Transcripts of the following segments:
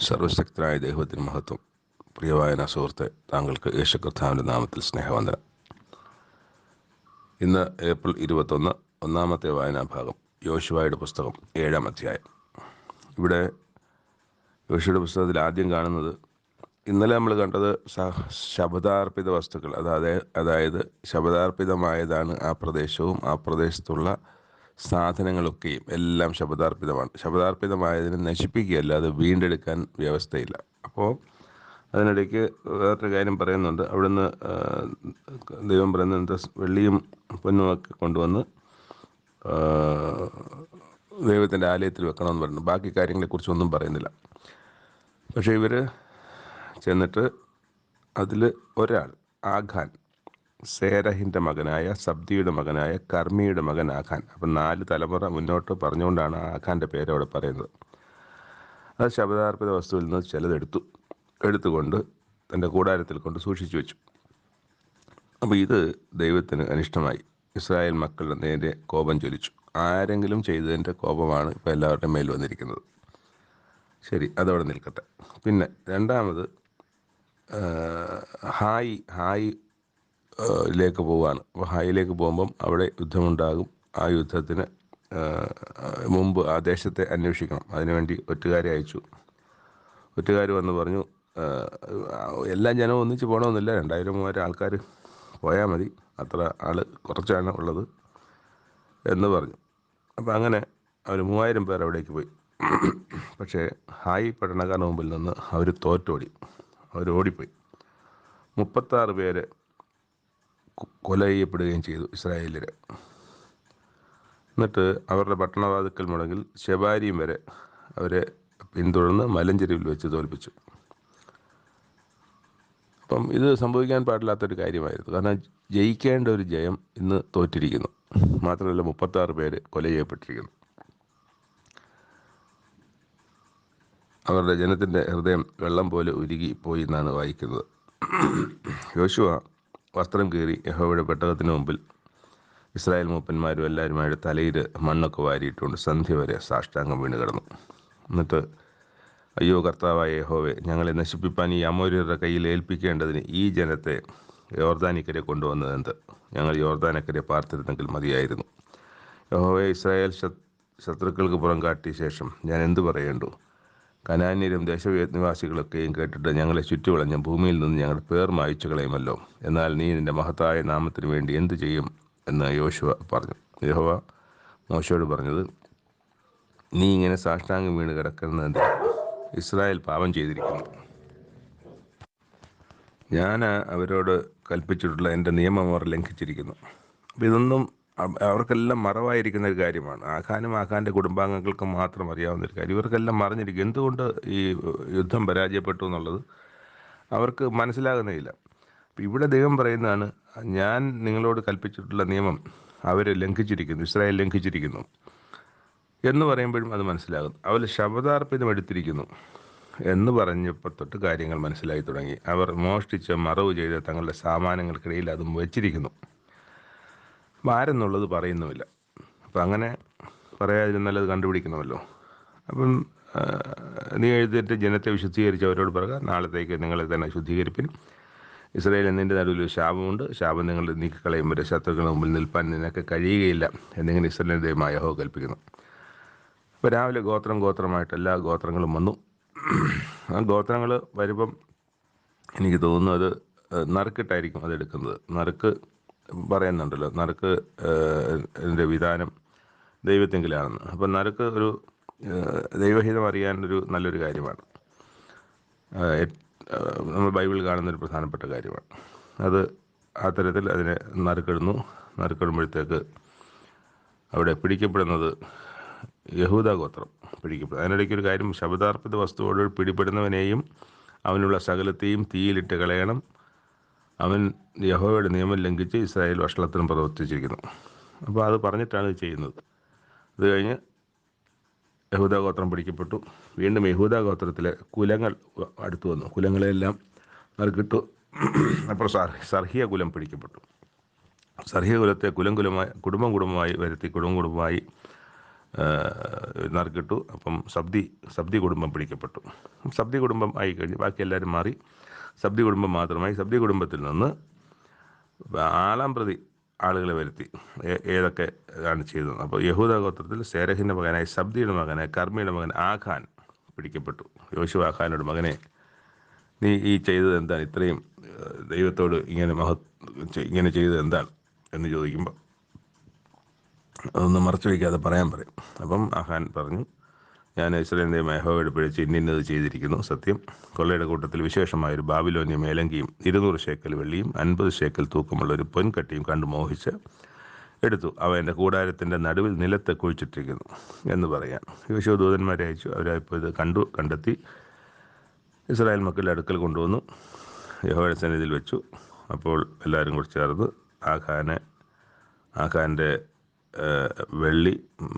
സർവശക്തനായ ദൈവത്തിന് മഹത്വം. പ്രിയവായന സുഹൃത്തെ, താങ്കൾക്ക് യേശു കർത്താവിൻ്റെ നാമത്തിൽ സ്നേഹവന്ദനം. ഇന്ന് ഏപ്രിൽ 21, ഒന്നാമത്തെ വായനാഭാഗം യോശുവയുടെ പുസ്തകം 7-ാം അധ്യായം. ഇവിടെ യോശുവയുടെ പുസ്തകത്തിൽ ആദ്യം കാണുന്നത്, ഇന്നലെ നമ്മൾ കണ്ടത് ശബദാർപ്പിത വസ്തുക്കൾ, അതായത് ശബദാർപ്പിതമായതാണ് ആ പ്രദേശവും ആ പ്രദേശത്തുള്ള സാധനങ്ങളൊക്കെയും എല്ലാം ശബദാർപ്പിതമാണ്. ശബദാർപ്പിതമായതിനെ നശിപ്പിക്കുകയല്ല, അത് വീണ്ടെടുക്കാൻ വ്യവസ്ഥയില്ല. അപ്പോൾ അതിനിടയ്ക്ക് വേറൊരു കാര്യം പറയുന്നുണ്ട്. അവിടുന്ന് ദൈവം പറയുന്നുണ്ട്, വെള്ളിയും പൊന്നുമൊക്കെ കൊണ്ടുവന്ന് ദൈവത്തിൻ്റെ ആലയത്തിൽ വെക്കണമെന്ന് പറയുന്നു. ബാക്കി കാര്യങ്ങളെക്കുറിച്ചൊന്നും പറയുന്നില്ല. പക്ഷേ ഇവർ ചെന്നിട്ട് അതിൽ ഒരാൾ, ആഖാൻ, സേരഹിൻ്റെ മകനായ സബ്ദിയുടെ മകനായ കർമ്മിയുടെ മകൻ ആഖാൻ. അപ്പം 4 തലമുറ മുന്നോട്ട് പറഞ്ഞുകൊണ്ടാണ് ആഖാൻ്റെ പേര് അവിടെ പറയുന്നത്. അത് ശബദാർപ്പിത വസ്തുവിൽ നിന്ന് എടുത്തുകൊണ്ട് തൻ്റെ കൂടാരത്തിൽ കൊണ്ട് സൂക്ഷിച്ചു വെച്ചു. അപ്പോൾ ഇത് ദൈവത്തിന് അനിഷ്ടമായി. ഇസ്രായേൽ മക്കളുടെ നേരെ കോപം ജ്വലിച്ചു. ആരെങ്കിലും ചെയ്തതിൻ്റെ കോപമാണ് ഇപ്പോൾ എല്ലാവരുടെയും മേൽ വന്നിരിക്കുന്നത്. ശരി, അതവിടെ നിൽക്കട്ടെ. പിന്നെ രണ്ടാമത് ഹായിലേക്ക് പോവുകയാണ്. അപ്പോൾ ഹായിലേക്ക് പോകുമ്പം അവിടെ യുദ്ധമുണ്ടാകും. ആ യുദ്ധത്തിന് മുമ്പ് ആ ദേശത്തെ അന്വേഷിക്കണം. അതിനുവേണ്ടി ഒറ്റുകാരെ അയച്ചു. ഒറ്റുകാർ വന്ന് പറഞ്ഞു, എല്ലാ ജനവും ഒന്നിച്ച് പോകണമെന്നില്ല, 2000-3000 ആൾക്കാർ പോയാൽ മതി, അത്ര ആൾ കുറച്ചാണ് ഉള്ളത് എന്ന് പറഞ്ഞു. അപ്പം അങ്ങനെ അവർ 3000 പേർ അവിടേക്ക് പോയി. പക്ഷേ ഹായി പട്ടണക്കാരുടെ മുമ്പിൽ നിന്ന് അവർ ഓടിപ്പോയി. 36 പേര് കൊല ചെയ്യപ്പെടുകയും ചെയ്തു, ഇസ്രായേലിൽ. എന്നിട്ട് അവരുടെ പട്ടണവാതിക്കൽ മുടങ്ങിൽ ശെബാരിയും വരെ അവരെ പിന്തുടർന്ന് മലഞ്ചെരുവിൽ വെച്ച് തോൽപ്പിച്ചു. അപ്പം ഇത് സംഭവിക്കാൻ പാടില്ലാത്തൊരു കാര്യമായിരുന്നു. കാരണം ജയിക്കേണ്ട ഒരു ജയം ഇന്ന് തോറ്റിരിക്കുന്നു. മാത്രമല്ല 36 പേര് കൊല ചെയ്യപ്പെട്ടിരിക്കുന്നു. അവരുടെ ജനത്തിൻ്റെ ഹൃദയം വെള്ളം പോലെ ഉരുകിപ്പോയി എന്നാണ് വായിക്കുന്നത്. യോശുവ വസ്ത്രം കീറി യഹോവയുടെ പെട്ടകത്തിന് മുമ്പിൽ ഇസ്രായേൽ മൂപ്പന്മാരും എല്ലാവരുമായിട്ട് തലയിൽ മണ്ണൊക്കെ വാരിയിട്ടുകൊണ്ട് സന്ധ്യ വരെ സാഷ്ടാംഗം വീണ് കിടന്നു. എന്നിട്ട്, അയ്യോ കർത്താവായ യഹോവേ, ഞങ്ങളെ നശിപ്പിപ്പാൻ ഈ അമോര്യരുടെ കയ്യിൽ ഏൽപ്പിക്കേണ്ടതിന് ഈ ജനത്തെ യോർദാനിക്കരെ കൊണ്ടുവന്നത് എന്ത്? ഞങ്ങൾ യോർദാനക്കരെ പാർത്തിരുന്നെങ്കിൽ മതിയായിരുന്നു. യഹോവേ, ഇസ്രായേൽ ശത്രുക്കൾക്ക് പുറം കാട്ടിയ ശേഷം ഞാൻ എന്തു പറയേണ്ടു? കനാന്യരും ദേശനിവാസികളൊക്കെയും കേട്ടിട്ട് ഞങ്ങളെ ചുറ്റുവളഞ്ഞ ഭൂമിയിൽ നിന്ന് ഞങ്ങളുടെ പേർ മായിച്ചു കളയുമല്ലോ. എന്നാൽ നീ നിൻ്റെ മഹത്തായ നാമത്തിന് വേണ്ടി എന്തു ചെയ്യും എന്ന് യോശുവ പറഞ്ഞു. യഹോവ മോശയോട് പറഞ്ഞത്, നീ ഇങ്ങനെ സാഷ്ടാംഗം വീണ് കിടക്കുന്നത് ഇസ്രായേൽ പാപം ചെയ്തിരിക്കുന്നു. ഞാൻ അവരോട് കൽപ്പിച്ചിട്ടുള്ള എൻ്റെ നിയമം അവർ ലംഘിച്ചിരിക്കുന്നു. അപ്പം ഇതൊന്നും അവർക്കെല്ലാം മറവായിരിക്കുന്ന ഒരു കാര്യമാണ്. ആഖാനും ആഖാൻ്റെ കുടുംബാംഗങ്ങൾക്കും മാത്രം അറിയാവുന്ന ഒരു കാര്യം. ഇവർക്കെല്ലാം മറിഞ്ഞിരിക്കും. എന്തുകൊണ്ട് ഈ യുദ്ധം പരാജയപ്പെട്ടു എന്നുള്ളത് അവർക്ക് മനസ്സിലാകുന്നേയില്ല. അപ്പം ഇവിടെ ദൈവം പറയുന്നതാണ്, ഞാൻ നിങ്ങളോട് കൽപ്പിച്ചിട്ടുള്ള നിയമം അവർ ലംഘിച്ചിരിക്കുന്നു, ഇസ്രായേൽ ലംഘിച്ചിരിക്കുന്നു എന്ന് പറയുമ്പോഴും അത് മനസ്സിലാകും. അവർ ശബദാർപ്പിതം എടുത്തിരിക്കുന്നു എന്ന് പറഞ്ഞപ്പോൾ തൊട്ട് കാര്യങ്ങൾ മനസ്സിലായി തുടങ്ങി. അവർ മോഷ്ടിച്ച് മറവ് ചെയ്ത് തങ്ങളുടെ സാമാനങ്ങൾക്കിടയിൽ അതും വെച്ചിരിക്കുന്നു. ആരെന്നുള്ളത് പറയുന്നുമില്ല. അപ്പം അങ്ങനെ പറയാതിരുന്നാൽ അത് കണ്ടുപിടിക്കണമല്ലോ. അപ്പം നീ എഴുതിയിട്ട് ജനത്തെ വിശുദ്ധീകരിച്ച് അവരോട് പറയുക, നാളത്തേക്ക് നിങ്ങളെ തന്നെ ശുദ്ധീകരിപ്പിൻ. ഇസ്രായേൽ എന്നതിൻ്റെ നടുവിൽ ശാപമുണ്ട്, ശാപം നിങ്ങൾ നീക്കിക്കളയും വരെ ശത്രുക്കളുടെ മുമ്പിൽ നിൽപ്പാൻ നിനക്ക് കഴിയുകയില്ല എന്നിങ്ങനെ ഇസ്രായേലിൻ്റെ ദൈവമായ യഹോവ കൽപ്പിക്കുന്നു. അപ്പോൾ രാവിലെ ഗോത്രമായിട്ട് എല്ലാ ഗോത്രങ്ങളും വന്നു. ആ ഗോത്രങ്ങൾ വരുമ്പം എനിക്ക് തോന്നുന്നു അത് നറുക്കിട്ടായിരിക്കും അതെടുക്കുന്നത്. നറുക്ക് പറയുന്നുണ്ടല്ലോ, നറുക്ക് എൻ്റെ വിധാനം ദൈവത്തെങ്കിലാണെന്ന്. അപ്പം നറുക്ക് ഒരു ദൈവഹിതം അറിയാനൊരു നല്ലൊരു കാര്യമാണ്. നമ്മൾ ബൈബിളിൽ കാണുന്നൊരു പ്രധാനപ്പെട്ട കാര്യമാണ് അത്. ആ തരത്തിൽ അതിനെ നറുക്കിടുമ്പോഴത്തേക്ക് അവിടെ പിടിക്കപ്പെടുന്നത് യഹൂദ ഗോത്രം പിടിക്കപ്പെടും. അതിനിടയ്ക്കൊരു കാര്യം, ശബദാർപ്പിത വസ്തുവോട് പിടിപ്പെടുന്നവനെയും അവനുള്ള സകലത്തെയും തീയിലിട്ട് കളയണം. അവൻ യഹോവയുടെ നിയമം ലംഘിച്ച് ഇസ്രായേൽ വഷളത്തിനും പ്രവർത്തിച്ചിരിക്കുന്നു. അപ്പോൾ അത് പറഞ്ഞിട്ടാണ് ഇത് ചെയ്യുന്നത്. അത് കഴിഞ്ഞ് യഹൂദ ഗോത്രം പിടിക്കപ്പെട്ടു. വീണ്ടും യഹൂദ ഗോത്രത്തിലെ കുലങ്ങൾ അടുത്തു വന്നു. കുലങ്ങളെല്ലാം നറുക്കിട്ടു. അപ്പോൾ സർഹിയ കുലം പിടിക്കപ്പെട്ടു. സർഹിയ കുലത്തെ കുടുംബമായി വരുത്തി കുടുംബമായി നറുക്കിട്ടു. അപ്പം സബ്ദി കുടുംബം പിടിക്കപ്പെട്ടു. സബ്ദി കുടുംബം ആയിക്കഴിഞ്ഞ് ബാക്കി എല്ലാവരും മാറി. സബ്ദി കുടുംബം മാത്രമായി. സബ്ദി കുടുംബത്തിൽ നിന്ന് ആളാം പ്രതി ആളുകളെ വരുത്തി. ഏതൊക്കെ ആണ് ചെയ്തത്? അപ്പോൾ യഹൂദ ഗോത്രത്തിൽ സേരഹിൻ്റെ മകനായ സബ്ദിയുടെ മകനായ കർമ്മിയുടെ മകൻ ആഖാൻ പിടിക്കപ്പെട്ടു. യോശുവ ആഖാനോട്, മകനെ, നീ ഈ ചെയ്തത് എന്താണ്? ഇത്രയും ദൈവത്തോട് ഇങ്ങനെ ചെയ്തത് എന്താണ് എന്ന് ചോദിക്കുമ്പോൾ അതൊന്നും മറച്ചു വയ്ക്കാതെ പറയാൻ പറയും. അപ്പം ആഖാൻ പറഞ്ഞു, ഞാൻ ഇസ്രായേലിൻ്റെ യഹോവയോട് പിഴച്ച് ഇന്നത് ചെയ്തിരിക്കുന്നു. സത്യം, കൊള്ളയുടെ കൂട്ടത്തിൽ വിശേഷമായൊരു ബാബിലോന്യ മേലങ്കിയും 200 ശേക്കൽ വെള്ളിയും 50 ശേക്കൽ തൂക്കമുള്ള ഒരു പൊൻകട്ടിയും കണ്ടു മോഹിച്ച് എടുത്തു. അവ എൻ്റെ കൂടാരത്തിൻ്റെ നടുവിൽ നിലത്ത് കുഴിച്ചിട്ടിരിക്കുന്നു എന്ന് പറയാൻ യോശുവ ദൂതന്മാരെ അയച്ചു. അവരായപ്പോൾ ഇത് കണ്ടെത്തി ഇസ്രായേൽ മക്കളുടെ അടുക്കൽ കൊണ്ടുവന്നു യഹോവയുടെ സന്നിധിയിൽ വെച്ചു. അപ്പോൾ എല്ലാവരും കൂടി ചേർന്ന് ആഖാൻ്റെ വെള്ളി,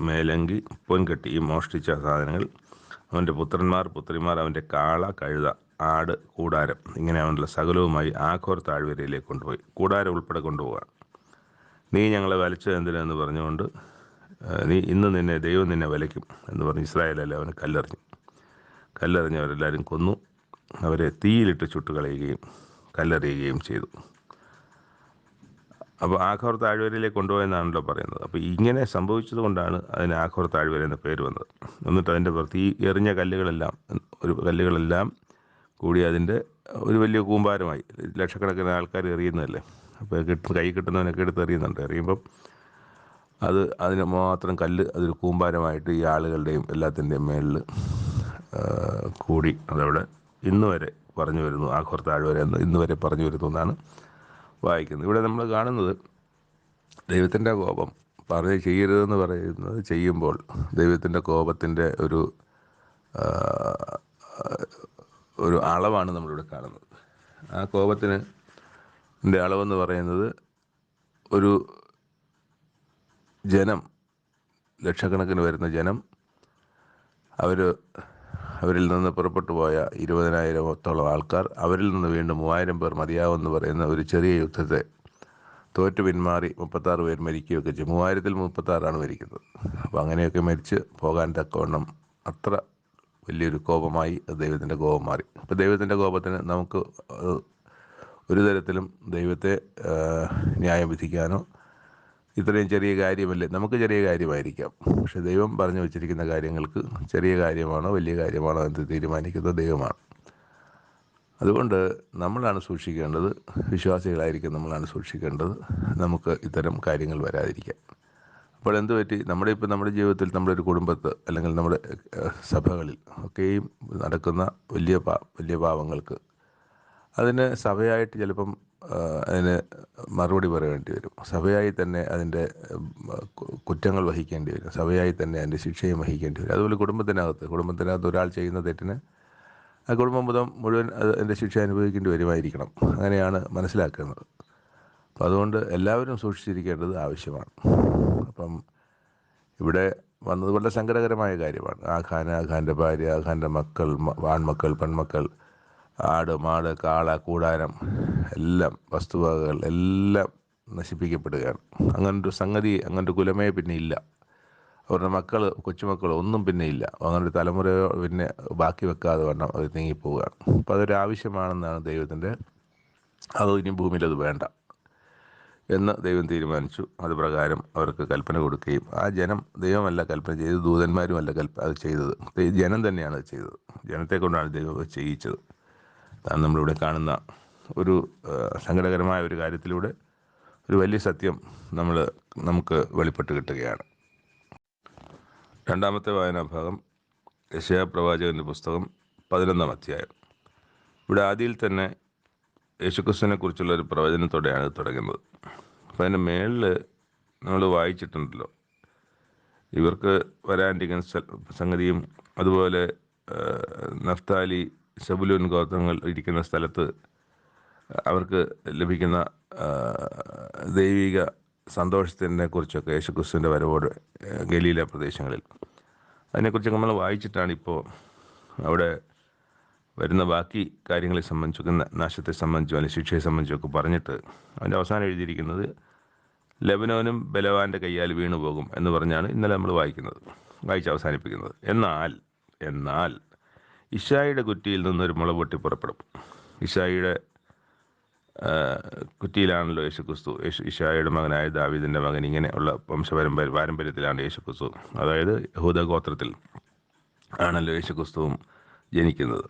മേലങ്കി, പൊൻകെട്ടി, ഈ മോഷ്ടിച്ച സാധനങ്ങൾ, അവൻ്റെ പുത്രിമാർ, അവൻ്റെ കാള, കഴുത, ആട്, കൂടാരം, ഇങ്ങനെ അവനുള്ള സകലവുമായി ആഖോർ താഴ്വരയിലേക്ക് കൊണ്ടുപോയി. കൂടാരം ഉൾപ്പെടെ കൊണ്ടുപോകാൻ നീ ഞങ്ങളെ വലിച്ചത് എന്തിനെന്ന് പറഞ്ഞുകൊണ്ട്, ദൈവം നിന്നെ വലയ്ക്കും എന്ന് പറഞ്ഞ് ഇസ്രായേലല്ലേ അവന് കല്ലെറിഞ്ഞ് അവരെല്ലാവരും കൊന്നു. അവരെ തീയിലിട്ട് ചുട്ടുകളയുകയും കല്ലെറിയുകയും ചെയ്തു. അപ്പോൾ ആഖോർ താഴ്വരയിലേക്ക് കൊണ്ടുപോയെന്നാണല്ലോ പറയുന്നത്. അപ്പോൾ ഇങ്ങനെ സംഭവിച്ചത് കൊണ്ടാണ് അതിന് ആഖോർ താഴ്വര എന്ന പേര് വന്നത്. എന്നിട്ട് അതിൻ്റെ പുറത്ത് ഈ എറിഞ്ഞ കല്ലുകളെല്ലാം കൂടി അതിൻ്റെ ഒരു വലിയ കൂമ്പാരമായി. ലക്ഷക്കണക്കിന് ആൾക്കാർ എറിയുന്നതല്ലേ, അപ്പോൾ കൈ കിട്ടുന്നവനൊക്കെ എടുത്ത് എറിയുന്നുണ്ട്. എറിയുമ്പം അതിന് മാത്രം കല്ല് അതൊരു കൂമ്പാരമായിട്ട് ഈ ആളുകളുടെയും എല്ലാത്തിൻ്റെയും മേളിൽ കൂടി അതവിടെ ഇന്ന് വരെ പറഞ്ഞു വരുന്നു. ആഖോർ താഴ്വര എന്ന് ഇന്ന് വരെ പറഞ്ഞു വരുന്നു എന്നാണ് വായിക്കുന്നത്. ഇവിടെ നമ്മൾ കാണുന്നത് ദൈവത്തിൻ്റെ കോപം ചെയ്യരുതെന്ന് പറയുന്നത് ചെയ്യുമ്പോൾ ദൈവത്തിൻ്റെ കോപത്തിൻ്റെ ഒരു അളവാണ് നമ്മളിവിടെ കാണുന്നത്. ആ കോപത്തിൻ്റെ അളവെന്ന് പറയുന്നത് ഒരു ജനം, ലക്ഷക്കണക്കിന് വരുന്ന ജനം, അവരിൽ നിന്ന് പുറപ്പെട്ടു പോയ 20,000-ഓളം ആൾക്കാർ, അവരിൽ നിന്ന് വീണ്ടും 3,000 പേർ മതിയാവുമെന്ന് പറയുന്ന ഒരു ചെറിയ യുദ്ധത്തെ തോറ്റു പിന്മാറി 36 പേർ മരിക്കുകയൊക്കെ ചെയ്യും. 3,000-ൽ 36 മരിക്കുന്നത്. അപ്പോൾ അങ്ങനെയൊക്കെ മരിച്ച് പോകാൻ തക്കവണ്ണം അത്ര വലിയൊരു കോപമായി ദൈവത്തിൻ്റെ കോപം മാറി. അപ്പോൾ ദൈവത്തിൻ്റെ കോപത്തിന് നമുക്ക് ഒരു തരത്തിലും ദൈവത്തെ ന്യായം വിധിക്കാനോ, ഇത്രയും ചെറിയ കാര്യമല്ലേ, നമുക്ക് ചെറിയ കാര്യമായിരിക്കാം, പക്ഷെ ദൈവം പറഞ്ഞു വച്ചിരിക്കുന്ന കാര്യങ്ങൾക്ക് ചെറിയ കാര്യമാണോ വലിയ കാര്യമാണോ എന്ന് തീരുമാനിക്കുന്നത് ദൈവമാണ്. അതുകൊണ്ട് നമ്മളാണ് സൂക്ഷിക്കേണ്ടത്, വിശ്വാസികളായിരിക്കും നമ്മളാണ് സൂക്ഷിക്കേണ്ടത്, നമുക്ക് ഇത്തരം കാര്യങ്ങൾ വരാതിരിക്കാൻ. അപ്പോൾ എന്ത് പറ്റി? നമ്മുടെ ജീവിതത്തിൽ, നമ്മുടെ ഒരു കുടുംബത്ത് അല്ലെങ്കിൽ നമ്മുടെ സഭകളിൽ ഒക്കെയും നടക്കുന്ന വലിയ പാവങ്ങൾക്ക് അതിന് സഭയായിട്ട് ചിലപ്പം അതിന് മറുപടി പറയേണ്ടി വരും. സഭയായി തന്നെ അതിൻ്റെ കുറ്റങ്ങൾ വഹിക്കേണ്ടി വരും. സഭയായി തന്നെ അതിൻ്റെ ശിക്ഷയും വഹിക്കേണ്ടി വരും. അതുപോലെ കുടുംബത്തിനകത്ത് ഒരാൾ ചെയ്യുന്ന തെറ്റിന് ആ കുടുംബം മുഴുവൻ അതിൻ്റെ ശിക്ഷ അനുഭവിക്കേണ്ടി വരുമായിരിക്കണം. അങ്ങനെയാണ് മനസ്സിലാക്കുന്നത്. അപ്പം അതുകൊണ്ട് എല്ലാവരും സൂക്ഷിച്ചിരിക്കേണ്ടത് ആവശ്യമാണ്. അപ്പം ഇവിടെ വന്നത് വളരെ സങ്കടകരമായ കാര്യമാണ്. ആഖാൻ്റെ ഭാര്യ, ആഖാൻ്റെ മക്കൾ, ആൺമക്കൾ, പെൺമക്കൾ, ആട്, മാട്, കാള, കൂടാരം, എല്ലാം വസ്തുവകകൾ എല്ലാം നശിപ്പിക്കപ്പെടുകയാണ്. അങ്ങനൊരു കുലമേ പിന്നെ ഇല്ല. അവരുടെ കൊച്ചുമക്കൾ ഒന്നും പിന്നെ ഇല്ല. അങ്ങനൊരു തലമുറ പിന്നെ ബാക്കി വെക്കാതെ വണ്ണം അത് നീങ്ങിപ്പോവുകയാണ്. അപ്പോൾ അതൊരു ആവശ്യമാണെന്നാണ് ദൈവത്തിൻ്റെ, അതോ ഇനി ഭൂമിയിൽ അത് വേണ്ട എന്ന് ദൈവം തീരുമാനിച്ചു. അത് പ്രകാരം അവർക്ക് കൽപ്പന കൊടുക്കുകയും ആ ജനം, ദൈവമല്ല കൽപ്പന ചെയ്തത്, ദൂതന്മാരുമല്ല അത് ചെയ്തത്, ജനം തന്നെയാണ് അത് ചെയ്തത്. ജനത്തെ കൊണ്ടാണ് ദൈവം ചെയ്യിച്ചത്. അതാണ് നമ്മളിവിടെ കാണുന്ന ഒരു സങ്കടകരമായ ഒരു കാര്യത്തിലൂടെ ഒരു വലിയ സത്യം നമുക്ക് വെളിപ്പെട്ട് കിട്ടുകയാണ്. രണ്ടാമത്തെ വായനാഭാഗം യെശയ്യാ പ്രവാചകൻ്റെ പുസ്തകം 11-ാം അധ്യായം. ഇവിടെ ആദിയിൽ തന്നെ യേശുക്രിസ്തുവിനെ കുറിച്ചുള്ള ഒരു പ്രവചനത്തോടെയാണ് തുടങ്ങുന്നത്. അപ്പോൾ അതിൻ്റെ മേളിൽ നമ്മൾ വായിച്ചിട്ടുണ്ടല്ലോ, ഇവർക്ക് വരാനിരിക്കുന്ന സംഗതിയും അതുപോലെ നഫ്താലി, സെബുലൂൻ ഗോത്രങ്ങൾ ഇരിക്കുന്ന സ്ഥലത്ത് അവർക്ക് ലഭിക്കുന്ന ദൈവിക സന്തോഷത്തിനെ കുറിച്ചൊക്കെ യേശുക്രിസ്തുവിൻ്റെ വരവോട് ഗലീല പ്രദേശങ്ങളിൽ അതിനെക്കുറിച്ചൊക്കെ നമ്മൾ വായിച്ചിട്ടാണ് ഇപ്പോൾ അവിടെ വരുന്ന ബാക്കി കാര്യങ്ങളെ സംബന്ധിച്ചൊക്കെ, നാശത്തെ സംബന്ധിച്ചോ അല്ലെങ്കിൽ ശിക്ഷയെ സംബന്ധിച്ചൊക്കെ പറഞ്ഞിട്ട് അതിൻ്റെ അവസാനം എഴുതിയിരിക്കുന്നത് ലെബനോനും ബലവാൻ്റെ കയ്യാൽ വീണു പോകും എന്ന് പറഞ്ഞാണ് ഇന്നലെ നമ്മൾ വായിക്കുന്നത്. വായിച്ച് അവസാനിപ്പിക്കുന്നത്. എന്നാൽ ഇശായിയുടെ കുറ്റിയിൽ നിന്നൊരു മുള പൊട്ടി പുറപ്പെടും. ഇശായിയുടെ കുറ്റിയിലാണല്ലോ യേശുക്രിസ്തു. ഇശായിയുടെ മകനായ ദാവീദിൻ്റെ മകൻ. ഇങ്ങനെയുള്ള പാരമ്പര്യത്തിലാണ് യേശുക്രിസ്തു, അതായത് യഹൂദ ഗോത്രത്തിൽ ആണല്ലോ യേശുക്രിസ്തുവും ജനിക്കുന്നത്.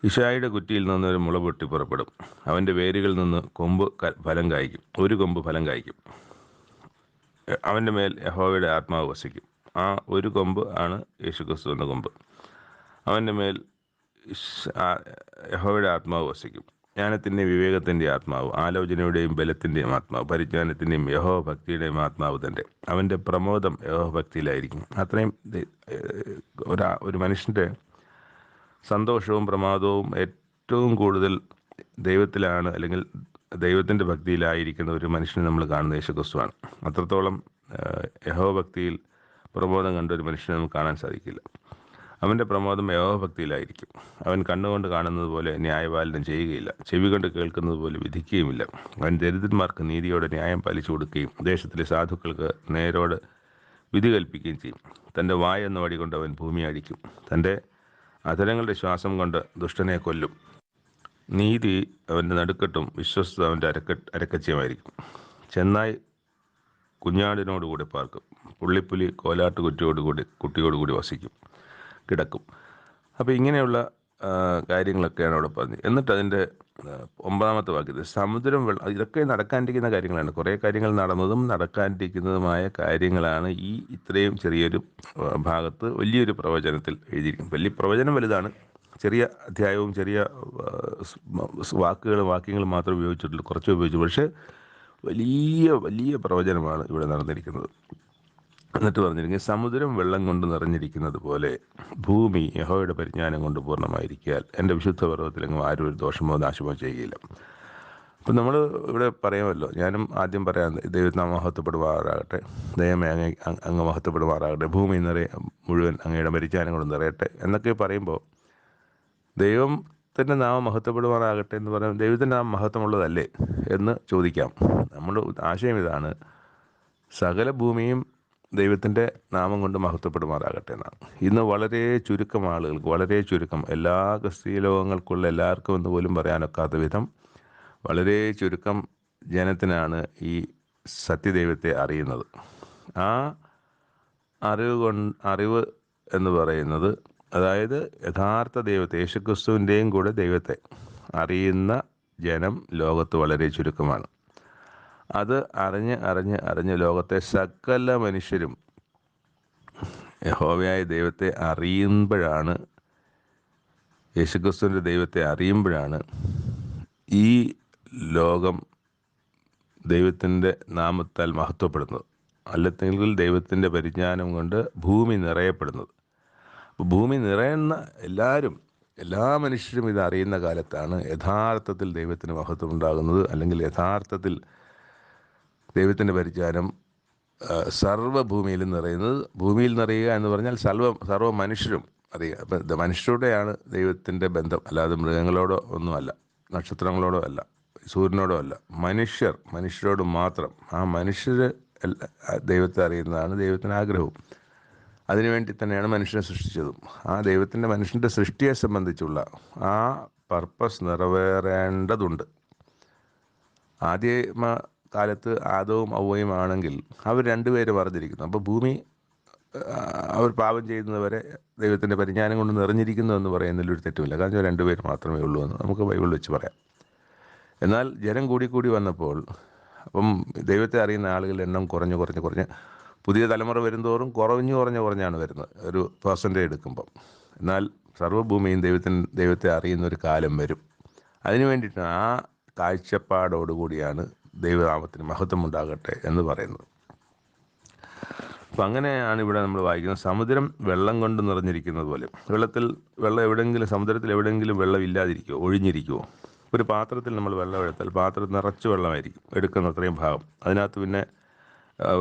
ഇശായിയുടെ കുറ്റിയിൽ നിന്നൊരു മുള പൊട്ടി പുറപ്പെടും. അവൻ്റെ വേരുകളിൽ നിന്ന് ഫലം കായ്ക്കും. ഒരു കൊമ്പ് ഫലം കായ്ക്കും. അവൻ്റെ മേൽ യഹോവയുടെ ആത്മാവ് വസിക്കും. ആ ഒരു കൊമ്പ് ആണ് യേശുക്രിസ്തു എന്ന കൊമ്പ്. അവൻ്റെ മേൽ യഹോവയുടെ ആത്മാവ് വസിക്കും. ജ്ഞാനത്തിൻ്റെയും വിവേകത്തിൻ്റെയും ആത്മാവ്, ആലോചനയുടെയും ബലത്തിൻ്റെയും ആത്മാവ്, പരിജ്ഞാനത്തിൻ്റെയും യഹോവ ഭക്തിയുടെയും ആത്മാവ് തന്നെ. അവൻ്റെ പ്രമോദം യഹോവ ഭക്തിയിലായിരിക്കും. അത്രയും ഒരു മനുഷ്യൻ്റെ സന്തോഷവും പ്രമാദവും ഏറ്റവും കൂടുതൽ ദൈവത്തിലാണ്, അല്ലെങ്കിൽ ദൈവത്തിൻ്റെ ഭക്തിയിലായിരിക്കുന്ന ഒരു മനുഷ്യനെ നമ്മൾ കാണുന്ന യേശുക്രിസ്തുവാണ്. അത്രത്തോളം യഹോവ ഭക്തിയിൽ പ്രമോദം കണ്ട ഒരു മനുഷ്യനെ നമുക്ക് കാണാൻ സാധിക്കില്ല. അവൻ്റെ പ്രമോദം യഹോവ ഭക്തിയിലായിരിക്കും. അവൻ കണ്ണുകൊണ്ട് കാണുന്നത് പോലെ ന്യായപാലനം ചെയ്യുകയില്ല, ചെവി കൊണ്ട് കേൾക്കുന്നത് പോലെ വിധിക്കുകയുമില്ല. അവൻ ദരിദ്രന്മാർക്ക് നീതിയോടെ ന്യായം പാലിച്ചു കൊടുക്കുകയും ദേശത്തിലെ സാധുക്കൾക്ക് നേരോട് വിധി കൽപ്പിക്കുകയും ചെയ്യും. തൻ്റെ വായ എന്ന വടി കൊണ്ട് അവൻ ഭൂമിയെ അടിക്കും. തൻ്റെ അധരങ്ങളുടെ ശ്വാസം കൊണ്ട് ദുഷ്ടനെ കൊല്ലും. നീതി അവൻ്റെ നടുക്കെട്ടും വിശ്വസ്തത അവൻ്റെ അരക്കച്ചയുമായിരിക്കും. ചെന്നായി കുഞ്ഞാടിനോടുകൂടി പാർക്കും. പുള്ളിപ്പുലി കോലാട്ട് കുട്ടിയോടുകൂടി വസിക്കും, കിടക്കും. അപ്പോൾ ഇങ്ങനെയുള്ള കാര്യങ്ങളൊക്കെയാണ് അവിടെ പറഞ്ഞത്. എന്നിട്ട് അതിൻ്റെ 9-ാമത്തെ വാക്യത്തിൽ സമുദ്രം ഇതൊക്കെ നടക്കാനിരിക്കുന്ന കാര്യങ്ങളാണ്. കുറേ കാര്യങ്ങൾ നടന്നതും നടക്കാനിരിക്കുന്നതുമായ കാര്യങ്ങളാണ് ഈ ഇത്രയും ചെറിയൊരു ഭാഗത്ത് വലിയൊരു പ്രവചനത്തിൽ എഴുതിയിരിക്കുന്നത്. വലിയ പ്രവചനം വലുതാണ്. ചെറിയ അധ്യായവും ചെറിയ വാക്യങ്ങളും മാത്രം ഉപയോഗിച്ചിട്ടുള്ളൂ, കുറച്ച് ഉപയോഗിച്ചു. പക്ഷേ വലിയ വലിയ പ്രവചനമാണ് ഇവിടെ നടന്നിരിക്കുന്നത്. എന്നിട്ട് പറഞ്ഞിരിക്കുന്നത് സമുദ്രം വെള്ളം കൊണ്ട് നിറഞ്ഞിരിക്കുന്നത് പോലെ ഭൂമി യഹോവയുടെ പരിജ്ഞാനം കൊണ്ട് പൂർണ്ണമായിരിക്കാൻ എൻ്റെ വിശുദ്ധ പർവ്വതത്തിലെങ്ങും ആരും ഒരു ദോഷമോ നാശമോ ചെയ്യുകയില്ല. അപ്പം നമ്മൾ ഇവിടെ പറയുമല്ലോ, ഞാനും ആദ്യം പറയാം, ദൈവത്തിനാം മഹത്വപ്പെടുമാറാകട്ടെ, ദൈവമേ അങ്ങ് മഹത്വപ്പെടുമാറാകട്ടെ, ഭൂമി മുഴുവൻ അങ്ങയുടെ പരിജ്ഞാനം കൊണ്ട് നിറയട്ടെ എന്നൊക്കെ പറയുമ്പോൾ ദൈവത്തിൻ്റെ നാമം മഹത്വപ്പെടുമാറാകട്ടെ എന്ന് പറയുമ്പോൾ ദൈവത്തിൻ്റെ നാമം മഹത്വമുള്ളതല്ലേ എന്ന് ചോദിക്കാം. നമ്മുടെ ആശയം ഇതാണ്, സകല ഭൂമിയും ദൈവത്തിൻ്റെ നാമം കൊണ്ട് മഹത്വപ്പെടുമാറാകട്ടെ എന്നാണ്. ഇന്ന് വളരെ ചുരുക്കം ആളുകൾക്ക്, വളരെ ചുരുക്കം, എല്ലാ ക്രിസ്തീയ ലോകങ്ങൾക്കുള്ള എല്ലാവർക്കും എന്ന് പോലും പറയാനൊക്കാത്ത വിധം വളരെ ചുരുക്കം ജനത്തിനാണ് ഈ സത്യദൈവത്തെ അറിയുന്നത്. ആ അറിവ് എന്ന് പറയുന്നത്, അതായത് യഥാർത്ഥ ദൈവത്തെ, യേശുക്രിസ്തുവിൻ്റെയും കൂടെ ദൈവത്തെ അറിയുന്ന ജനം ലോകത്ത് വളരെ ചുരുക്കമാണ്. അത് അറിഞ്ഞ് ലോകത്തെ സകല മനുഷ്യരും യഹോവയായ ദൈവത്തെ അറിയുമ്പോഴാണ്, യേശുക്രിസ്തുവിൻ്റെ ദൈവത്തെ അറിയുമ്പോഴാണ് ഈ ലോകം ദൈവത്തിൻ്റെ നാമത്താൽ മഹത്വപ്പെടുന്നത്, അല്ലെങ്കിൽ ദൈവത്തിൻ്റെ പരിജ്ഞാനം കൊണ്ട് ഭൂമി നിറയപ്പെടുന്നത്. ഭൂമി നിറയുന്ന എല്ലാ മനുഷ്യരും ഇത് അറിയുന്ന കാലത്താണ് യഥാർത്ഥത്തിൽ ദൈവത്തിന് മഹത്വം ഉണ്ടാകുന്നത്, അല്ലെങ്കിൽ യഥാർത്ഥത്തിൽ ദൈവത്തിൻ്റെ പരിജ്ഞാനം സർവ്വഭൂമിയിലും നിറയുന്നത്. ഭൂമിയിൽ നിറയുക എന്ന് പറഞ്ഞാൽ സർവ്വ മനുഷ്യരും അറിയുക. അപ്പം മനുഷ്യരോടെയാണ് ദൈവത്തിൻ്റെ ബന്ധം, അല്ലാതെ മൃഗങ്ങളോടോ ഒന്നുമല്ല, നക്ഷത്രങ്ങളോടോ അല്ല, സൂര്യനോടോ അല്ല. മനുഷ്യരോട് മാത്രം. ആ മനുഷ്യർ ദൈവത്തെ അറിയുന്നതാണ് ദൈവത്തിന് ആഗ്രഹവും. അതിനുവേണ്ടി തന്നെയാണ് മനുഷ്യനെ സൃഷ്ടിച്ചതും. ആ മനുഷ്യൻ്റെ സൃഷ്ടിയെ സംബന്ധിച്ചുള്ള ആ പർപ്പസ് നിറവേറേണ്ടതുണ്ട്. ആദ്യ കാലത്ത് ആദവും ഹവ്വയും ആണെങ്കിൽ അവർ രണ്ടുപേരും പറഞ്ഞിരിക്കുന്നു. അപ്പോൾ ഭൂമി അവർ പാപം ചെയ്യുന്നവരെ ദൈവത്തിൻ്റെ പരിജ്ഞാനം കൊണ്ട് നിറഞ്ഞിരിക്കുന്നു എന്ന് പറയുന്നതിൽ ഒരു തെറ്റുമില്ല. കാരണം രണ്ടുപേർ മാത്രമേ ഉള്ളൂ എന്ന് നമുക്ക് ബൈബിളിൽ വെച്ച് പറയാം. എന്നാൽ ജനം കൂടി വന്നപ്പോൾ അപ്പം ദൈവത്തെ അറിയുന്ന ആളുകളുടെ എണ്ണം കുറഞ്ഞ് പുതിയ തലമുറ വരുന്തോറും കുറഞ്ഞാണ് വരുന്നത്, ഒരു പെർസെൻറ്റേജ് എടുക്കുമ്പം. എന്നാൽ സർവ്വഭൂമിയും ദൈവത്തെ അറിയുന്ന ഒരു കാലം വരും. അതിനു വേണ്ടിയിട്ട് ആ കാഴ്ചപ്പാടോടുകൂടിയാണ് ദൈവനാമത്തിന് മഹത്വം ഉണ്ടാകട്ടെ എന്ന് പറയുന്നത്. അപ്പം അങ്ങനെയാണ് ഇവിടെ നമ്മൾ വായിക്കുന്നത്. സമുദ്രം വെള്ളം കൊണ്ട് നിറഞ്ഞിരിക്കുന്നത് പോലെ. സമുദ്രത്തിൽ എവിടെയെങ്കിലും വെള്ളം ഇല്ലാതിരിക്കുമോ, ഒഴിഞ്ഞിരിക്കുമോ? ഒരു പാത്രത്തിൽ നമ്മൾ വെള്ളം എടുത്താൽ പാത്രം നിറച്ച് വെള്ളമായിരിക്കും എടുക്കുന്ന അത്രയും ഭാഗം. അതിനകത്ത് പിന്നെ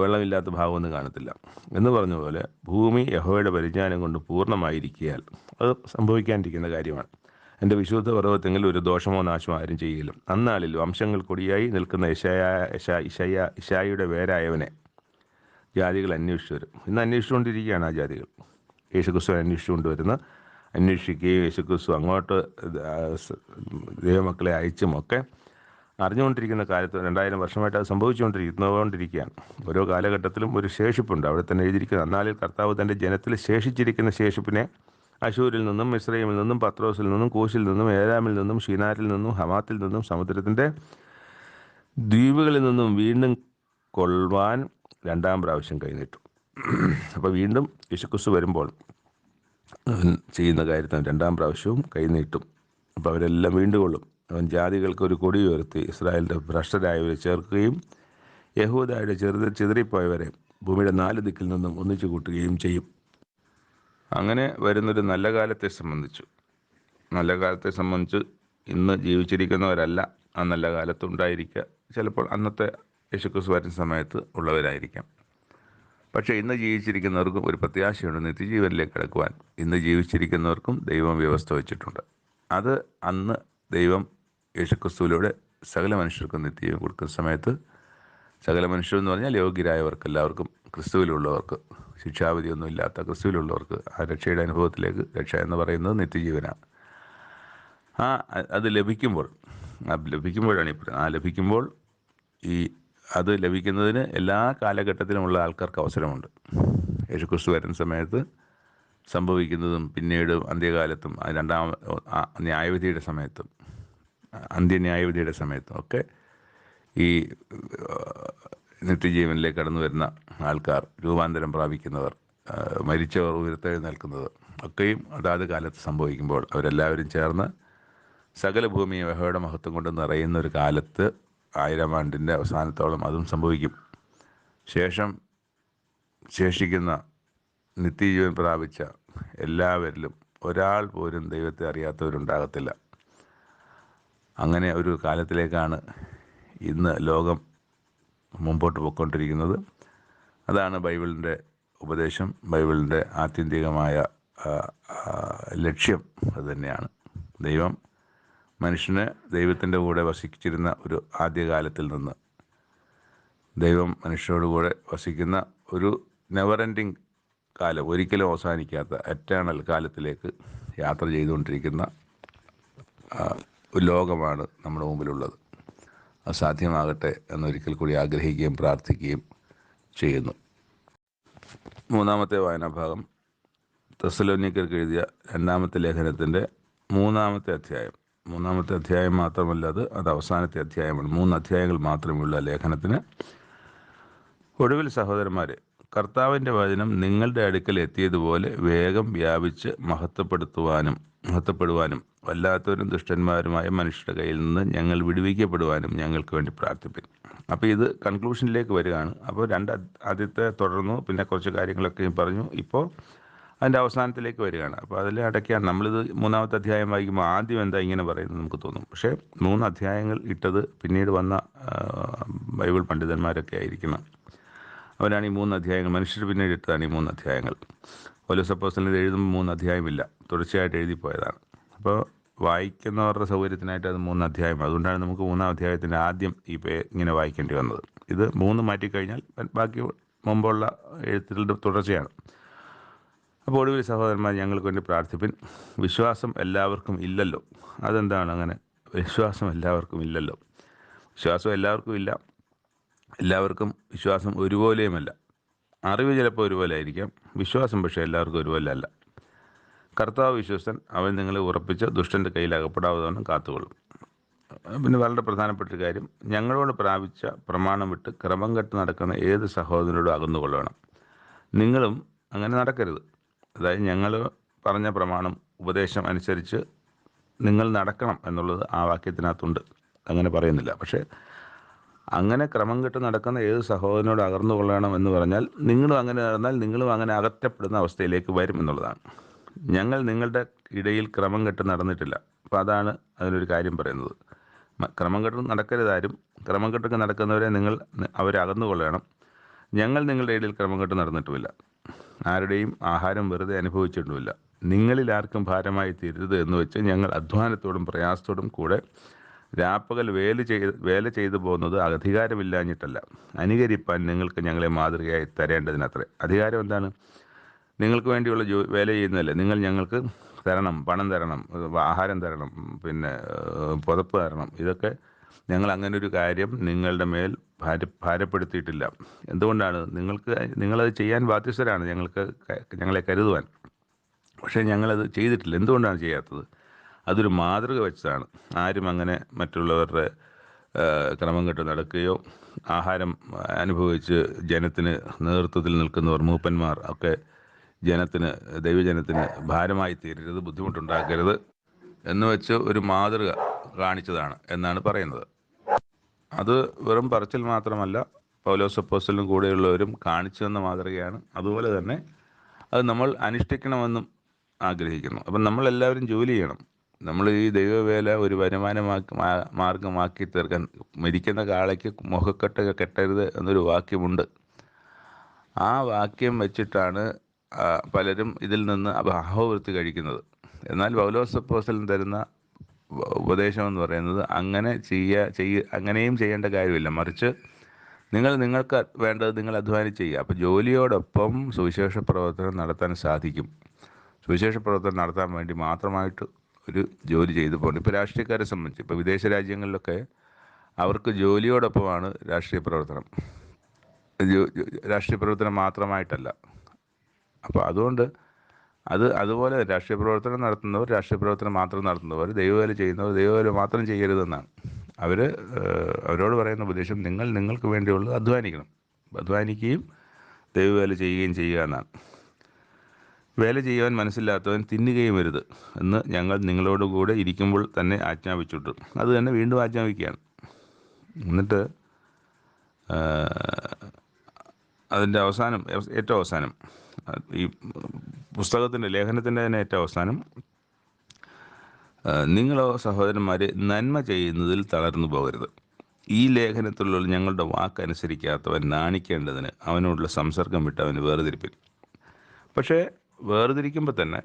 വെള്ളമില്ലാത്ത ഭാഗമൊന്നും കാണത്തില്ല എന്ന് പറഞ്ഞ പോലെ ഭൂമി യഹോവയുടെ പരിജ്ഞാനം കൊണ്ട് പൂർണ്ണമായിരിക്കിയാൽ അത് സംഭവിക്കാണ്ടിരിക്കുന്ന കാര്യമാണ്. എൻ്റെ വിശുദ്ധ പർവ്വതത്തെങ്കിൽ ഒരു ദോഷമോ നാശമോ ആരും ചെയ്യില്ല. അന്നാളിൽ വംശങ്ങൾ കൊടിയായി നിൽക്കുന്ന ഇശായിയുടെ വേരായവനെ ജാതികൾ അന്വേഷിച്ചു വരും. ഇന്ന് അന്വേഷിച്ചുകൊണ്ടിരിക്കുകയാണ് ആ ജാതികൾ. യേശുക്രിസ്തു അന്വേഷിക്കുകയും യേശുക്രിസ്തു അങ്ങോട്ട് ദൈവമക്കളെ അയച്ചുമൊക്കെ അറിഞ്ഞുകൊണ്ടിരിക്കുന്ന കാലത്ത് 2000 വർഷമായിട്ട് അത് സംഭവിച്ചുകൊണ്ടിരിക്കുകയാണ്. ഓരോ കാലഘട്ടത്തിലും ഒരു ശേഷിപ്പുണ്ട്. അവിടെ തന്നെ എഴുതിയിരിക്കുന്ന അന്നാളിൽ കർത്താവ് തൻ്റെ ജനത്തിൽ ശേഷിച്ചിരിക്കുന്ന ശേഷിപ്പിനെ അശൂരിൽ നിന്നും മിസ്രൈമിൽ നിന്നും പത്രോസിൽ നിന്നും കൂശിൽ നിന്നും ഏലാമിൽ നിന്നും ഷീനാരിൽ നിന്നും ഹമാത്തിൽ നിന്നും സമുദ്രത്തിൻ്റെ ദ്വീപുകളിൽ നിന്നും വീണ്ടും കൊള്ളുവാൻ 2-ാം പ്രാവശ്യം കൈനീട്ടും. അപ്പോൾ വീണ്ടും യേശുക്രിസ്തു വരുമ്പോൾ അവൻ ചെയ്യുന്ന കാര്യത്തിന് 2-ാം പ്രാവശ്യവും കൈനീട്ടും. അപ്പോൾ അവരെല്ലാം വീണ്ടും കൊള്ളും. അവൻ ജാതികൾക്ക് ഒരു കൊടി ഉയർത്തി ഇസ്രായേലിൻ്റെ ഭ്രഷ്ടരായവരെ ചേർക്കുകയും യഹൂദയുടെ ചിതറിപ്പോയവരെ ഭൂമിയുടെ 4 ദിക്കിൽ നിന്നും ഒന്നിച്ചു കൂട്ടുകയും ചെയ്യും. അങ്ങനെ വരുന്നൊരു നല്ല കാലത്തെ സംബന്ധിച്ച് ഇന്ന് ജീവിച്ചിരിക്കുന്നവരല്ല ആ നല്ല കാലത്തുണ്ടായിരിക്കുക. ചിലപ്പോൾ അന്നത്തെ യേശുക്രിസ്തു വരുന്ന സമയത്ത് ഉള്ളവരായിരിക്കാം. പക്ഷേ ഇന്ന് ജീവിച്ചിരിക്കുന്നവർക്കും ഒരു പ്രത്യാശയുണ്ട്, നിത്യജീവനിലേക്ക് കടക്കുവാൻ. ഇന്ന് ജീവിച്ചിരിക്കുന്നവർക്കും ദൈവം വ്യവസ്ഥ വെച്ചിട്ടുണ്ട്. അത് അന്ന് ദൈവം യേശുക്രിസ്തുവിലൂടെ സകല മനുഷ്യർക്കും നിത്യജീവൻ കൊടുക്കുന്ന സമയത്ത്, സകല മനുഷ്യരെന്ന് പറഞ്ഞാൽ യോഗ്യരായവർക്ക് എല്ലാവർക്കും, ക്രിസ്തുവിലുള്ളവർക്ക്, ശിക്ഷാവിധിയൊന്നും ഇല്ലാത്ത ക്രിസ്തുവിലുള്ളവർക്ക് ആ രക്ഷയുടെ അനുഭവത്തിലേക്ക്, രക്ഷ എന്ന് പറയുന്നത് നിത്യജീവനാണ്. അത് ലഭിക്കുമ്പോഴാണ് അത് ലഭിക്കുന്നതിന് എല്ലാ കാലഘട്ടത്തിലുമുള്ള ആൾക്കാർക്ക് അവസരമുണ്ട്. യേശുക്രിസ്തു വരുന്ന സമയത്ത് സംഭവിക്കുന്നതും പിന്നീട് അന്ത്യകാലത്തും 2-ാം ന്യായവിധിയുടെ സമയത്തും അന്ത്യന്യായവിധിയുടെ സമയത്തും ഒക്കെ ഈ നിത്യജീവനിലേക്ക് കടന്നു വരുന്ന ആൾക്കാർ, രൂപാന്തരം പ്രാപിക്കുന്നവർ, മരിച്ചവർ ഉയർത്തെഴുന്നേൽക്കുന്നത് ഒക്കെയും അതാത് കാലത്ത് സംഭവിക്കുമ്പോൾ അവരെല്ലാവരും ചേർന്ന് സകല ഭൂമിയും യഹോവയുടെ മഹത്വം കൊണ്ട് നിറയുന്ന ഒരു കാലത്ത് 1000 ആണ്ടിൻ്റെ അവസാനത്തോളം അതും സംഭവിക്കും. ശേഷിക്കുന്ന നിത്യജീവൻ പ്രാപിച്ച എല്ലാവരിലും ഒരാൾ പോലും ദൈവത്തെ അറിയാത്തവരുണ്ടാകത്തില്ല. അങ്ങനെ ഒരു കാലത്തിലേക്കാണ് ഇന്ന് ലോകം മുമ്പോട്ട് പോയിക്കൊണ്ടിരിക്കുന്നത്. അതാണ് ബൈബിളിൻ്റെ ഉപദേശം, ബൈബിളിൻ്റെ ആത്യന്തികമായ ലക്ഷ്യം അതുതന്നെയാണ്. ദൈവം മനുഷ്യന് ദൈവത്തിൻ്റെ കൂടെ വസിച്ചിരുന്ന ഒരു ആദ്യകാലത്തിൽ നിന്ന് ദൈവം മനുഷ്യരോടുകൂടെ വസിക്കുന്ന ഒരു നെവർ എൻഡിങ് കാലം, ഒരിക്കലും അവസാനിക്കാത്ത എറ്റേണൽ കാലത്തിലേക്ക് യാത്ര ചെയ്തുകൊണ്ടിരിക്കുന്ന ഒരു ലോകമാണ് നമ്മുടെ മുമ്പിലുള്ളത്. അത് സാധ്യമാകട്ടെ എന്നൊരിക്കൽ കൂടി ആഗ്രഹിക്കുകയും പ്രാർത്ഥിക്കുകയും ചെയ്യുന്നു. 3-ാമത്തെ വായനാഭാഗം തെസ്സലോനിക്കർക്ക് എഴുതിയ 2-ാമത്തെ ലേഖനത്തിൻ്റെ 3-ാമത്തെ അധ്യായം. 3-ാമത്തെ അധ്യായം മാത്രമല്ല, അത് അവസാനത്തെ അധ്യായമാണ്. 3 അധ്യായങ്ങൾ മാത്രമുള്ള ലേഖനത്തിന് ഒടുവിൽ സഹോദരന്മാരെ, കർത്താവിൻ്റെ വചനം നിങ്ങളുടെ അടുക്കൽ എത്തിയതുപോലെ വേഗം വ്യാപിച്ച് മഹത്വപ്പെടുവാനും വല്ലാത്തവരും ദുഷ്ടന്മാരുമായ മനുഷ്യരുടെ കയ്യിൽ നിന്ന് ഞങ്ങൾ വിടുവിക്കപ്പെടുവാനും ഞങ്ങൾക്ക് വേണ്ടി പ്രാർത്ഥിപ്പിൻ. അപ്പോൾ ഇത് കൺക്ലൂഷനിലേക്ക് വരികയാണ്. അപ്പോൾ ആദ്യത്തെ തുടർന്നു, പിന്നെ കുറച്ച് കാര്യങ്ങളൊക്കെ പറഞ്ഞു. ഇപ്പോൾ അതിൻ്റെ അവസാനത്തിലേക്ക് വരികയാണ്. അപ്പോൾ അതിൽ ഇടയ്ക്കാണ് നമ്മളിത് 3-ാമത്തെ അധ്യായം വായിക്കുമ്പോൾ ആദ്യം എന്താ ഇങ്ങനെ പറയുന്നത് നമുക്ക് തോന്നും. പക്ഷേ 3 അധ്യായങ്ങൾ ഇട്ടത് പിന്നീട് വന്ന ബൈബിൾ പണ്ഡിതന്മാരൊക്കെ ആയിരിക്കണം. അവരാണ് ഈ 3 അധ്യായങ്ങൾ, മനുഷ്യർ പിന്നീട് ഇട്ടതാണ് ഈ 3 അധ്യായങ്ങൾ. പൗലോസ് അപ്പോസ്തലൻ ഇത് എഴുതുമ്പോൾ 3 അധ്യായമില്ല, തുടർച്ചയായിട്ട് എഴുതിപ്പോയതാണ്. അപ്പോൾ വായിക്കുന്നവരുടെ സൗകര്യത്തിനായിട്ട് അത് 3 അധ്യായം. അതുകൊണ്ടാണ് നമുക്ക് 3-ാം അധ്യായത്തിൻ്റെ ആദ്യം ഇങ്ങനെ വായിക്കേണ്ടി വന്നത്. ഇത് 3 മാറ്റിക്കഴിഞ്ഞാൽ ബാക്കി മുമ്പുള്ള എഴുത്തുകളുടെ തുടർച്ചയാണ്. അപ്പോൾ ഒടുവിൽ സഹോദരന്മാർ ഞങ്ങൾക്ക് വേണ്ടി പ്രാർത്ഥിപ്പിൻ. വിശ്വാസം എല്ലാവർക്കും ഇല്ലല്ലോ. അതെന്താണ് അങ്ങനെ? വിശ്വാസം എല്ലാവർക്കും ഇല്ലല്ലോ. വിശ്വാസം എല്ലാവർക്കും ഇല്ല. എല്ലാവർക്കും വിശ്വാസം ഒരുപോലെയുമല്ല. അറിവ് ചിലപ്പോൾ ഒരുപോലെ ആയിരിക്കാം, വിശ്വാസം പക്ഷേ എല്ലാവർക്കും ഒരുപോലെ അല്ല. കർത്താവ് വിശ്വസ്തൻ, അവൻ നിങ്ങളെ ഉറപ്പിച്ച് ദുഷ്ടൻ്റെ കയ്യിൽ അകപ്പെടാവുന്നവണ്ണം കാത്തുകൊള്ളും. പിന്നെ വളരെ പ്രധാനപ്പെട്ട കാര്യം, ഞങ്ങളോട് പ്രാപിച്ച പ്രമാണം വിട്ട് ക്രമം കെട്ട് നടക്കുന്ന ഏത് സഹോദരനോടും അകന്നുകൊള്ളണം. നിങ്ങളും അങ്ങനെ നടക്കരുത്. അതായത് ഞങ്ങൾ പറഞ്ഞ പ്രമാണം, ഉപദേശം അനുസരിച്ച് നിങ്ങൾ നടക്കണം എന്നുള്ളത് ആ വാക്യത്തിനകത്തുണ്ട്. അങ്ങനെ പറയുന്നില്ല. പക്ഷേ അങ്ങനെ ക്രമം കെട്ട് നടക്കുന്ന ഏത് സഹോദരനോട് അകർന്നു കൊള്ളണം എന്ന് പറഞ്ഞാൽ നിങ്ങളും അങ്ങനെ നടന്നാൽ നിങ്ങളും അങ്ങനെ അകറ്റപ്പെടുന്ന അവസ്ഥയിലേക്ക് വരും എന്നുള്ളതാണ്. ഞങ്ങൾ നിങ്ങളുടെ ഇടയിൽ ക്രമം കെട്ട് നടന്നിട്ടില്ല. അപ്പോൾ അതാണ് അതിനൊരു കാര്യം പറയുന്നത്. ക്രമം കെട്ട് നടക്കരുതാരും. ക്രമം കെട്ടൊക്കെ നടക്കുന്നവരെ അവരെ അകന്നു കൊള്ളണം. ഞങ്ങൾ നിങ്ങളുടെ ഇടയിൽ ക്രമം കെട്ട് നടന്നിട്ടുമില്ല. ആരുടെയും ആഹാരം വെറുതെ അനുഭവിച്ചിട്ടുമില്ല. നിങ്ങളിൽ ആർക്കും ഭാരമായി തീരരുത് എന്ന് വെച്ച് ഞങ്ങൾ അധ്വാനത്തോടും പ്രയാസത്തോടും കൂടെ രാപ്പകൽ വേല ചെയ്തു പോകുന്നത് അധികാരമില്ലാഞ്ഞിട്ടല്ല, അനുകരിപ്പാൻ നിങ്ങൾക്ക് ഞങ്ങളെ മാതൃകയായി തരേണ്ടതിനത്രേ. അധികാരം എന്താണ്? നിങ്ങൾക്ക് വേണ്ടിയുള്ള വേല ചെയ്യുന്നതല്ലേ. നിങ്ങൾ ഞങ്ങൾക്ക് തരണം, പണം തരണം, ആഹാരം തരണം, പിന്നെ പുതപ്പ് തരണം. ഇതൊക്കെ ഞങ്ങൾ അങ്ങനെ ഒരു കാര്യം നിങ്ങളുടെ മേൽ ഭാരപ്പെടുത്തിയിട്ടില്ല. എന്തുകൊണ്ടാണ്? നിങ്ങളത് ചെയ്യാൻ ബാധ്യസ്ഥരാണ്, ഞങ്ങളെ കരുതുവാൻ. പക്ഷേ ഞങ്ങളത് ചെയ്തിട്ടില്ല. എന്തുകൊണ്ടാണ് ചെയ്യാത്തത്? അതൊരു മാതൃക വെച്ചതാണ്. ആരും അങ്ങനെ മറ്റുള്ളവരുടെ ക്രമം കെട്ട് നടക്കുകയോ ആഹാരം അനുഭവിച്ച് ജനത്തിന് നേതൃത്വത്തിൽ നിൽക്കുന്നവർ, മൂപ്പന്മാർ ഒക്കെ ദൈവജനത്തിന് ഭാരമായി തീരരുത്, ബുദ്ധിമുട്ടുണ്ടാക്കരുത് എന്ന് വെച്ച് ഒരു മാതൃക കാണിച്ചതാണ് എന്നാണ് പറയുന്നത്. അത് വെറും പറച്ചിൽ മാത്രമല്ല, പൗലോസ് അപ്പോസ്തലനും കൂടെയുള്ളവരും കാണിച്ചു തന്ന മാതൃകയാണ്. അതുപോലെ തന്നെ അത് നമ്മൾ അനുഷ്ഠിക്കണമെന്നും ആഗ്രഹിക്കുന്നു. അപ്പം നമ്മളെല്ലാവരും ജോലി ചെയ്യണം. നമ്മൾ ഈ ദൈവവേല ഒരു വരുമാന മാർഗമാക്കി തീർക്കാൻ, മരിക്കുന്ന കാളയ്ക്ക് മുഖക്കെട്ട് കെട്ടരുത് എന്നൊരു വാക്യമുണ്ട്. ആ വാക്യം വെച്ചിട്ടാണ് പലരും ഇതിൽ നിന്ന് അഹോവൃത്തി കഴിക്കുന്നത്. എന്നാൽ പൗലോസ് അപ്പോസ്തലൻ തരുന്ന ഉപദേശം എന്ന് പറയുന്നത് അങ്ങനെയും ചെയ്യേണ്ട കാര്യമില്ല. മറിച്ച് നിങ്ങൾക്ക് വേണ്ടത് നിങ്ങൾ അധ്വാനിച്ച് ചെയ്യുക. അപ്പോൾ ജോലിയോടൊപ്പം സുവിശേഷ പ്രവർത്തനം നടത്താൻ സാധിക്കും. സുവിശേഷ പ്രവർത്തനം നടത്താൻ വേണ്ടി മാത്രമായിട്ട് ഒരു ജോലി ചെയ്തു പോകണം. ഇപ്പോൾ രാഷ്ട്രീയക്കാരെ സംബന്ധിച്ച്, ഇപ്പോൾ വിദേശ രാജ്യങ്ങളിലൊക്കെ അവർക്ക് ജോലിയോടൊപ്പമാണ് രാഷ്ട്രീയ പ്രവർത്തനം മാത്രമായിട്ടല്ല. അപ്പോൾ അതുകൊണ്ട് അതുപോലെ രാഷ്ട്രീയ പ്രവർത്തനം മാത്രം നടത്തുന്നവർ, ദൈവവേല ചെയ്യുന്നവർ ദൈവവേല മാത്രം ചെയ്യരുതെന്നാണ്. അവരോട് പറയുന്ന ഉപദേശം നിങ്ങൾക്ക് വേണ്ടിയുള്ളത് അധ്വാനിക്കുകയും ദൈവവേല ചെയ്യുക എന്നാണ്. വേല ചെയ്യുവാൻ മനസ്സില്ലാത്തവൻ തിന്നുകയും വരുത് എന്ന് ഞങ്ങൾ നിങ്ങളോടുകൂടെ ഇരിക്കുമ്പോൾ തന്നെ ആജ്ഞാപിച്ചിട്ടു. അത് തന്നെ വീണ്ടും ആജ്ഞാപിക്കുകയാണ്. എന്നിട്ട് അതിൻ്റെ ഏറ്റവും അവസാനം ഈ പുസ്തകത്തിൻ്റെ ലേഖനത്തിൻ്റെ തന്നെ ഏറ്റവും അവസാനം, നിങ്ങളോ സഹോദരന്മാരെ നന്മ ചെയ്യുന്നതിൽ തളർന്നു പോകരുത്. ഈ ലേഖനത്തിലുള്ള ഞങ്ങളുടെ വാക്കനുസരിക്കാത്തവൻ നാണിക്കേണ്ടതിന് അവനോടുള്ള സംസർഗം വിട്ട് അവന് വേർതിരിപ്പിൻ. പക്ഷേ വേർതിരിക്കുമ്പോൾ തന്നെ,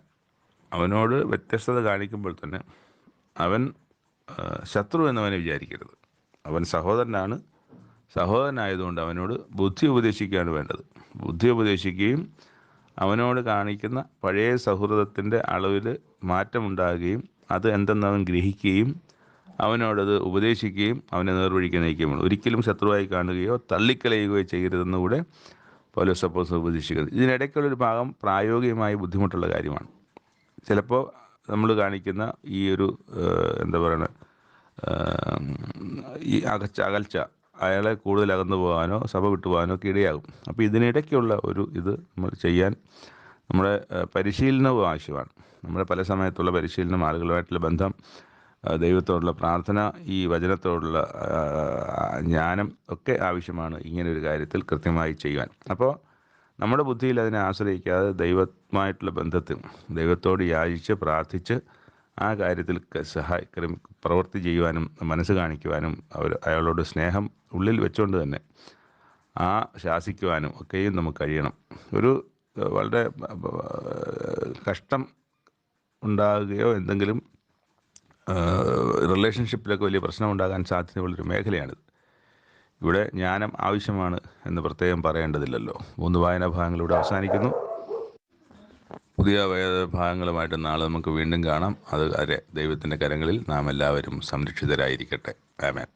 അവനോട് വ്യത്യസ്തത കാണിക്കുമ്പോൾ തന്നെ അവൻ ശത്രു എന്നവനെ വിചാരിക്കരുത്. അവൻ സഹോദരനായതുകൊണ്ട് അവനോട് ബുദ്ധി ഉപദേശിക്കുകയാണ് വേണ്ടത്. ബുദ്ധി ഉപദേശിക്കുകയും അവനോട് കാണിക്കുന്ന പഴയ സൗഹൃദത്തിൻ്റെ അളവിൽ മാറ്റമുണ്ടാകുകയും അത് എന്തെന്ന് അവൻ ഗ്രഹിക്കുകയും അവനോടത് ഉപദേശിക്കുകയും അവനെ നേർവഴിക്ക് നയിക്കുകയും വേണം. ഒരിക്കലും ശത്രുവായി കാണുകയോ തള്ളിക്കളയുകയോ ചെയ്യരുതെന്നുകൂടെ പൗലോസ് അപ്പോസ്തലൻ ഉപദേശിക്കുന്നത്. ഇതിനിടയ്ക്കുള്ളൊരു ഭാഗം പ്രായോഗികമായി ബുദ്ധിമുട്ടുള്ള കാര്യമാണ്. ചിലപ്പോൾ നമ്മൾ കാണിക്കുന്ന ഈ ഒരു ഈ അകൽച്ച അയാളെ കൂടുതൽ അകന്നു പോകാനോ സഭ വിട്ടുപോകാനോ ഒക്കെ ഇടയാകും. അപ്പോൾ ഇതിനിടയ്ക്കുള്ള ഇത് നമ്മൾ ചെയ്യാൻ നമ്മുടെ പരിശീലനവും ആവശ്യമാണ്. നമ്മുടെ പല സമയത്തുള്ള പരിശീലനം, ആളുകളുമായിട്ടുള്ള ബന്ധം, ദൈവത്തോടുള്ള പ്രാർത്ഥന, ഈ വചനത്തോടുള്ള ജ്ഞാനം ഒക്കെ ആവശ്യമാണ് ഇങ്ങനൊരു കാര്യത്തിൽ കൃത്യമായി ചെയ്യുവാൻ. അപ്പോൾ നമ്മുടെ ബുദ്ധിയിൽ അതിനെ ആശ്രയിക്കാതെ ദൈവമായിട്ടുള്ള ബന്ധത്തിൽ ദൈവത്തോട് യാചിച്ച് പ്രാർത്ഥിച്ച് ആ കാര്യത്തിൽ പ്രവൃത്തി ചെയ്യുവാനും മനസ്സ് കാണിക്കുവാനും അയാളോട് സ്നേഹം ഉള്ളിൽ വെച്ചുകൊണ്ട് തന്നെ ശാസിക്കുവാനും ഒക്കെയും നമുക്ക് കഴിയണം. വളരെ കഷ്ടം ഉണ്ടാകുകയോ എന്തെങ്കിലും റിലേഷൻഷിപ്പിലൊക്കെ വലിയ പ്രശ്നം ഉണ്ടാകാൻ സാധ്യതയുള്ളൊരു മേഖലയാണിത്. ഇവിടെ ജ്ഞാനം ആവശ്യമാണ് എന്ന് പ്രത്യേകം പറയേണ്ടതില്ലല്ലോ. 3 വായനാ ഭാഗങ്ങളിലൂടെ അവസാനിക്കുന്നു. പുതിയ ഭാഗങ്ങളുമായിട്ട് നാളെ നമുക്ക് വീണ്ടും കാണാം. അതുവരെ ദൈവത്തിൻ്റെ കരങ്ങളിൽ നാം എല്ലാവരും സംരക്ഷിതരായിരിക്കട്ടെ. ആമേൻ.